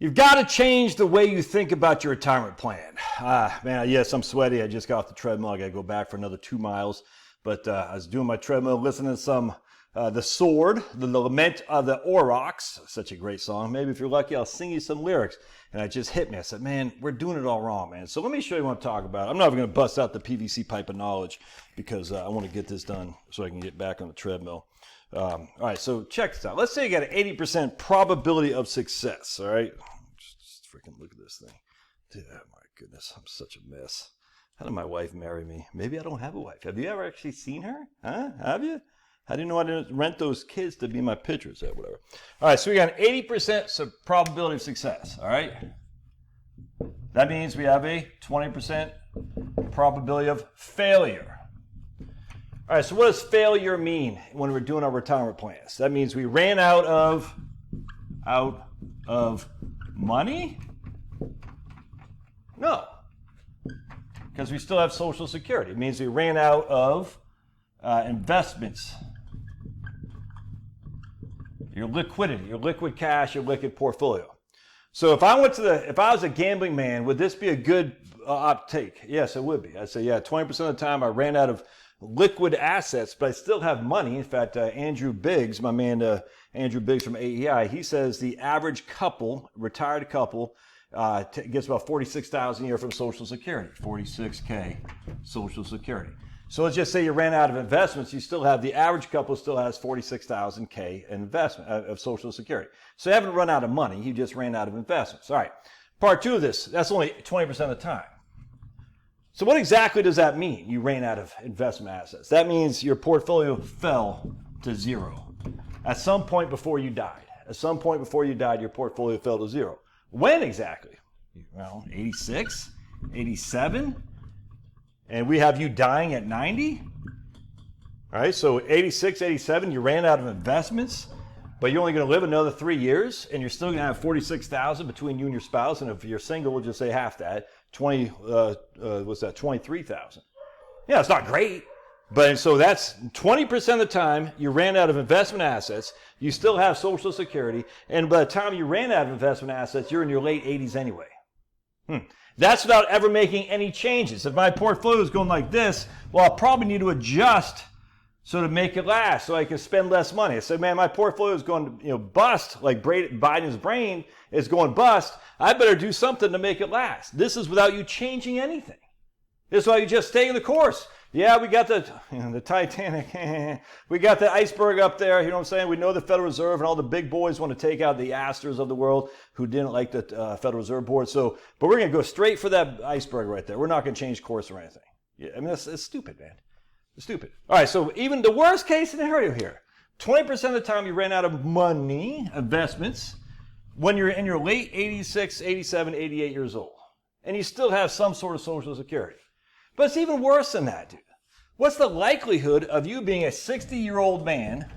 You've got to change the way you think about your retirement plan. Man, yes, I'm sweaty. I just got off the treadmill. I got to go back for another 2 miles. But I was doing my treadmill, listening to some The Sword, the Lament of the Aurochs. Such a great song. Maybe if you're lucky, I'll sing you some lyrics. And it just hit me. I said, man, we're doing it all wrong, man. So let me show you what I'm talking about. I'm not even going to bust out the PVC pipe of knowledge because I want to get this done so I can get back on the treadmill. All right, so check this out. Let's say you got an 80% probability of success, all right? Just freaking look at this thing. Dude, oh my goodness, I'm such a mess. How did my wife marry me? Maybe I don't have a wife. Have you ever actually seen her? Huh? Have you? How do you know I didn't rent those kids to be my pictures? Whatever. All right, so we got an 80% probability of success, all right? That means we have a 20% probability of failure. All right, so what does failure mean when we're doing our retirement plans? That means we ran out of money? No, because we still have Social Security. It means we ran out of investments. Your liquidity, your liquid cash, your liquid portfolio. So if I was a gambling man, would this be a good take? Yes, it would be. I'd say, yeah, 20% of the time I ran out of liquid assets, but I still have money. In fact, Andrew Biggs, my man Andrew Biggs from AEI, he says the average couple, retired couple, gets about $46,000 a year from Social Security, $46K Social Security. So let's just say you ran out of investments. You still have, the average couple still has $46,000 investment of Social Security. So you haven't run out of money. You just ran out of investments. All right. Part two of this, that's only 20% of the time. So what exactly does that mean? You ran out of investment assets. That means your portfolio fell to zero. At some point before you died. At some point before you died, your portfolio fell to zero. When exactly? Well, 86, 87, and we have you dying at 90. All right, so 86, 87, you ran out of investments, but you're only going to live another 3 years, and you're still going to have $46,000 between you and your spouse, and if you're single, we'll just say half that. 23,000. Yeah, it's not great, but so that's 20% of the time you ran out of investment assets. You still have Social Security, and by the time you ran out of investment assets, you're in your late 80s anyway. That's without ever making any changes. If my portfolio is going like this, well, I'll probably need to adjust so to make it last, so I can spend less money. I said, man, my portfolio is going to bust, like Biden's brain is going bust. I better do something to make it last. This is without you changing anything. This is why you just stay the course. Yeah, we got the Titanic. We got the iceberg up there. You know what I'm saying? We know the Federal Reserve and all the big boys want to take out the Astors of the world who didn't like the Federal Reserve Board. So, but we're going to go straight for that iceberg right there. We're not going to change course or anything. Yeah, I mean, it's stupid, man. It's stupid. All right, so even the worst case scenario here, 20% of the time you ran out of money, investments, when you're in your late 86, 87, 88 years old, and you still have some sort of Social Security. But it's even worse than that, dude. What's the likelihood of you being a 60-year-old man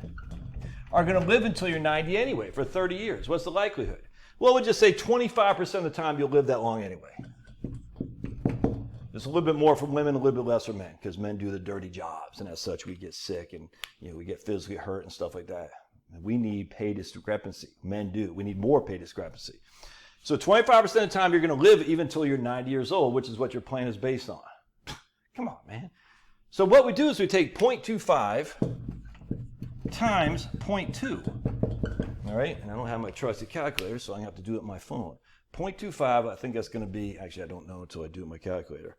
are going to live until you're 90 anyway, for 30 years? What's the likelihood? Well, we'll just say 25% of the time you'll live that long anyway. There's a little bit more for women, a little bit less for men, because men do the dirty jobs, and as such, we get sick and we get physically hurt and stuff like that. And we need pay discrepancy. Men do. We need more pay discrepancy. So 25% of the time you're going to live even until you're 90 years old, which is what your plan is based on. Come on, man. So what we do is we take 0.25 times 0.2. All right, and I don't have my trusty calculator, so I'm going to have to do it on my phone. 0.25, I think that's going to be, actually I don't know until I do it on my calculator.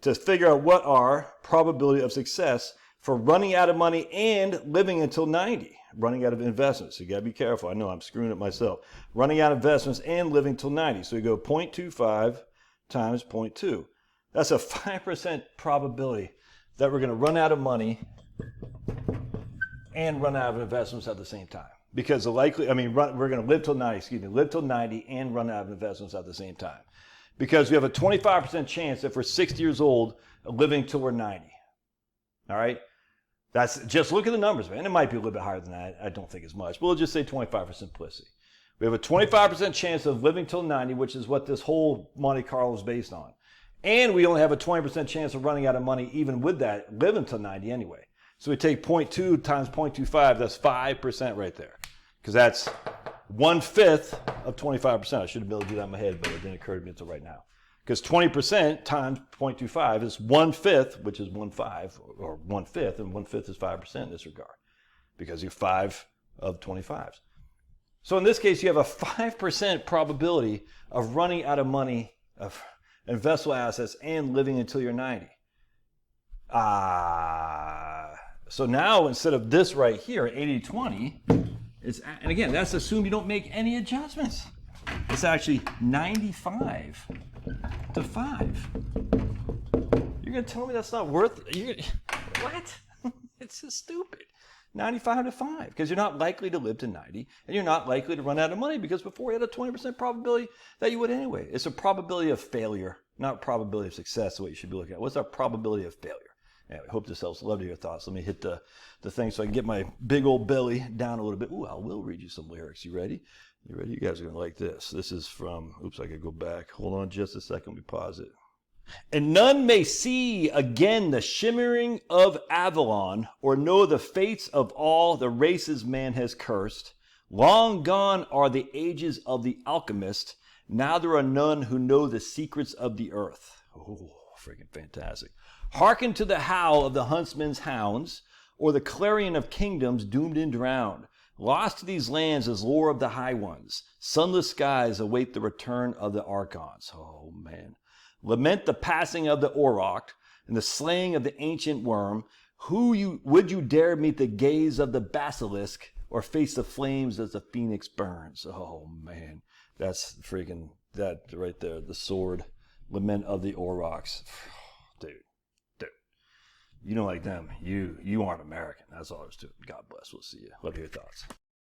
To figure out what our probability of success for running out of money and living until 90. Running out of investments, so you got to be careful. I know I'm screwing it myself. Running out of investments and living till 90. So we go 0.25 times 0.2. That's a 5% probability that we're going to run out of money and run out of investments at the same time. Because we're going to live till 90, live till 90 and run out of investments at the same time. Because we have a 25% chance if we're 60 years old of living till we're 90. All right? That's just look at the numbers, man. It might be a little bit higher than that. I don't think it's much. But we'll just say 25 for simplicity. We have a 25% chance of living till 90, which is what this whole Monte Carlo is based on. And we only have a 20% chance of running out of money even with that, living till 90 anyway. So we take 0.2 times 0.25, that's 5% right there. Because that's 1/5 of 25%. I should have been able to do that in my head, but it didn't occur to me until right now. Because 20% times 0.25 is 1/5, which is 1/5, or 1/5, and 1/5 is 5% in this regard, because you're 5 of 25s. So in this case, you have a 5% probability of running out of money, of investable assets, and living until you're 90. So now instead of this right here, 80-20, and again, that's assumed you don't make any adjustments. It's actually 95 to 5. You're going to tell me that's not worth it? What? It's just stupid. 95 to 5, because you're not likely to live to 90, and you're not likely to run out of money, because before you had a 20% probability that you would anyway. It's a probability of failure, not probability of success, is what you should be looking at. What's our probability of failure? Anyway, I hope this helps. Love to hear your thoughts. Let me hit the thing so I can get my big old belly down a little bit. Ooh, I will read you some lyrics. You ready? You ready? You guys are going to like this. This is from, oops, I got to go back. Hold on just a second. We pause it. And none may see again the shimmering of Avalon, or know the fates of all the races man has cursed. Long gone are the ages of the alchemist. Now there are none who know the secrets of the earth. Oh, freaking fantastic. Hearken to the howl of the huntsman's hounds, or the clarion of kingdoms doomed and drowned. Lost to these lands is lore of the high ones. Sunless skies await the return of the archons. Oh, man. Lament the passing of the auroch and the slaying of the ancient worm. Would you dare meet the gaze of the basilisk, or face the flames as the phoenix burns? Oh, man. That's freaking, that right there, the sword. Lament of the aurochs. Dude. You don't like them. You aren't American. That's all there's to it. God bless. We'll see you. Love your thoughts.